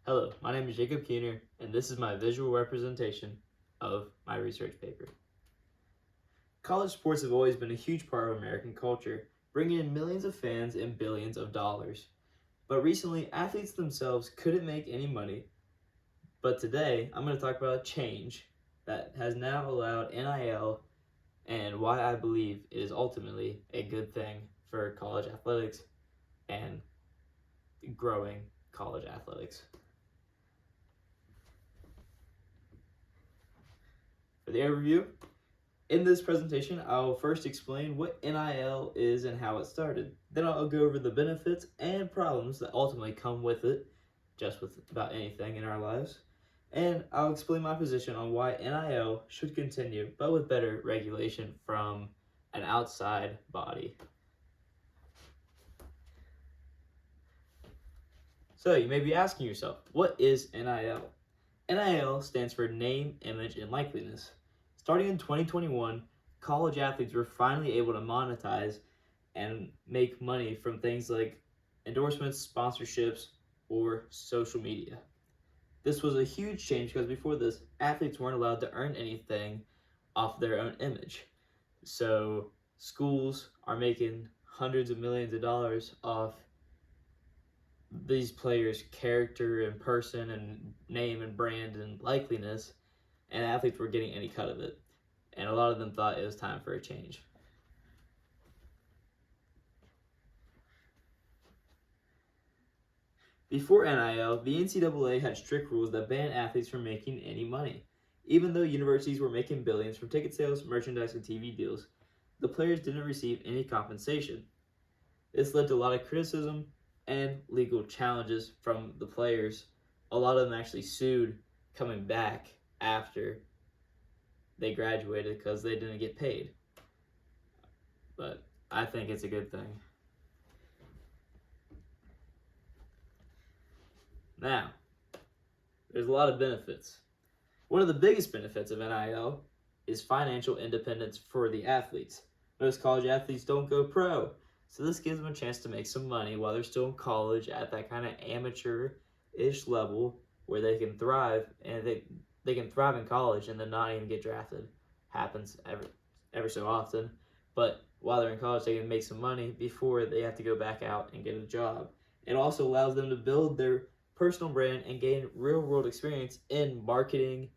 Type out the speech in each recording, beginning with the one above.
Hello, my name is Jacob Keener, and this is my visual representation of my research paper. College sports have always been a huge part of American culture, bringing in millions of fans and billions of dollars. But recently, athletes themselves couldn't make any money. But today, I'm going to talk about a change that has now allowed NIL and why I believe it is ultimately a good thing for college athletics and growing college athletics. For the overview, in this presentation, I'll first explain what NIL is and how it started. Then I'll go over the benefits and problems that ultimately come with it, just with about anything in our lives. And I'll explain my position on why NIL should continue, but with better regulation from an outside body. So you may be asking yourself, what is NIL? NIL stands for Name, Image, and Likeliness. Starting in 2021, college athletes were finally able to monetize and make money from things like endorsements, sponsorships, or social media. This was a huge change because before this, athletes weren't allowed to earn anything off their own image. So schools are making hundreds of millions of dollars off these players' character and person and name and brand and likeliness, and athletes were getting any cut of it. And a lot of them thought it was time for a change. Before NIL, the NCAA had strict rules that banned athletes from making any money. Even though universities were making billions from ticket sales, merchandise, and TV deals, the players didn't receive any compensation. This led to a lot of criticism and legal challenges from the players. A lot of them actually sued coming back after they graduated because they didn't get paid. But I think it's a good thing. Now, there's a lot of benefits. One of the biggest benefits of NIL is financial independence for the athletes. Most college athletes don't go pro, so this gives them a chance to make some money while they're still in college at that kind of amateur-ish level where they can thrive, and they can thrive in college and then not even get drafted. Happens ever so often, but while they're in college, they can make some money before they have to go back out and get a job. It also allows them to build their personal brand and gain real-world experience in marketing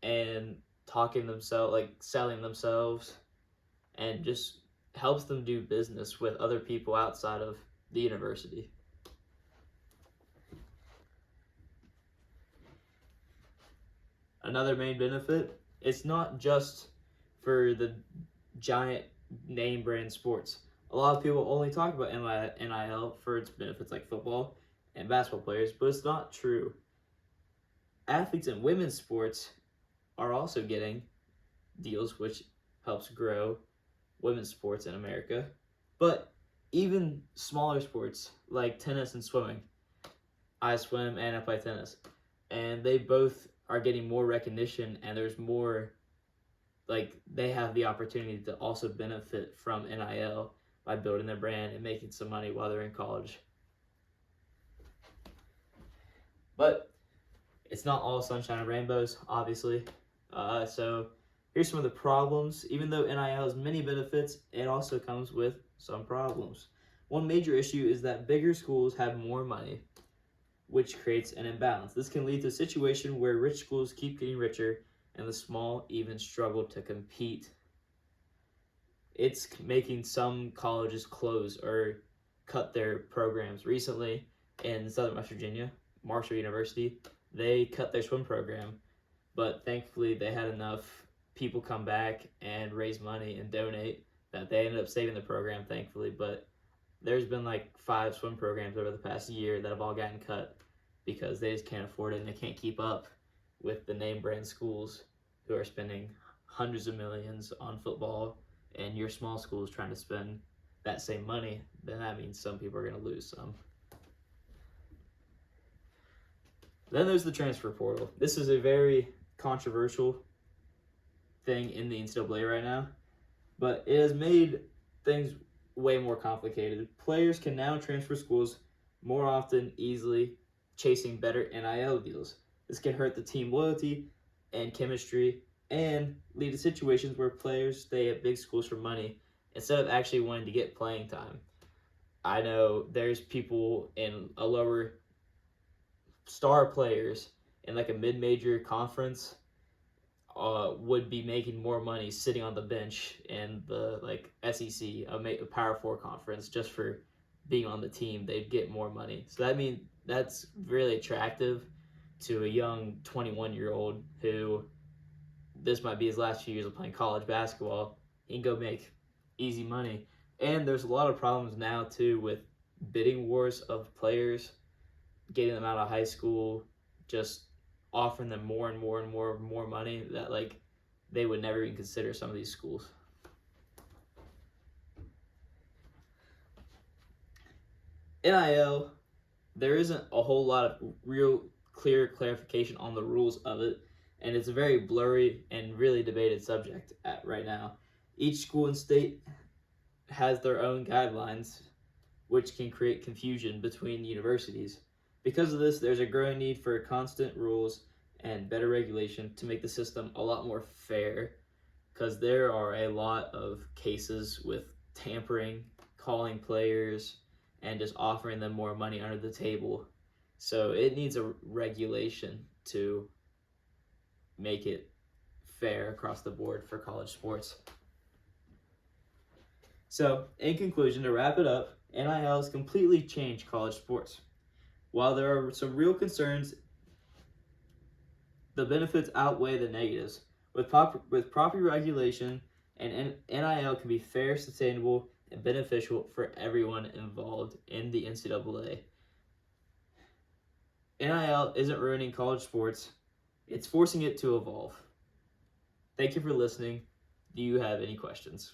and talking themselves, like selling themselves, and just helps them do business with other people outside of the university. Another main benefit, it's not just for the giant name brand sports. A lot of people only talk about NIL for its benefits like football and basketball players, but it's not true. Athletes in women's sports are also getting deals, which helps grow women's sports in America. But even smaller sports like tennis and swimming, I swim and I play tennis, and they both are getting more recognition, and there's more, like, they have the opportunity to also benefit from NIL by building their brand and making some money while they're in college. But it's not all sunshine and rainbows, obviously. So here's some of the problems. Even though NIL has many benefits, it also comes with some problems. One major issue is that bigger schools have more money, which creates an imbalance. This can lead to a situation where rich schools keep getting richer and the small even struggle to compete. It's making some colleges close or cut their programs. Recently, in Southern West Virginia, Marshall University, they cut their swim program, but thankfully they had enough people come back and raise money and donate that they ended up saving the program, thankfully. But there's been like 5 swim programs over the past year that have all gotten cut because they just can't afford it and they can't keep up with the name brand schools who are spending hundreds of millions on football, and your small school is trying to spend that same money. Then that means some people are going to lose some. Then there's the transfer portal. This is a very controversial thing in the NCAA right now, but it has made things way more complicated. Players can now transfer schools more often, easily, chasing better NIL deals. This can hurt the team loyalty and chemistry and lead to situations where players stay at big schools for money instead of actually wanting to get playing time. I know there's people in a lower star players in like a mid-major conference would be making more money sitting on the bench in the like SEC, a Power Four conference, just for being on the team. They'd get more money. So that means that's really attractive to a young 21-year-old who this might be his last few years of playing college basketball. He can go make easy money. And there's a lot of problems now too with bidding wars of players, getting them out of high school, just offering them more and more and more money that like they would never even consider some of these schools. NIL, there isn't a whole lot of real clear clarification on the rules of it, and it's a very blurry and really debated subject right now. Each school and state has their own guidelines, which can create confusion between universities. Because of this, there's a growing need for constant rules and better regulation to make the system a lot more fair, because there are a lot of cases with tampering, calling players, and just offering them more money under the table. So it needs a regulation to make it fair across the board for college sports. So, in conclusion, to wrap it up, NIL has completely changed college sports. While there are some real concerns, the benefits outweigh the negatives. With proper regulation, and NIL can be fair, sustainable, and beneficial for everyone involved in the NCAA. NIL isn't ruining college sports, it's forcing it to evolve. Thank you for listening. Do you have any questions?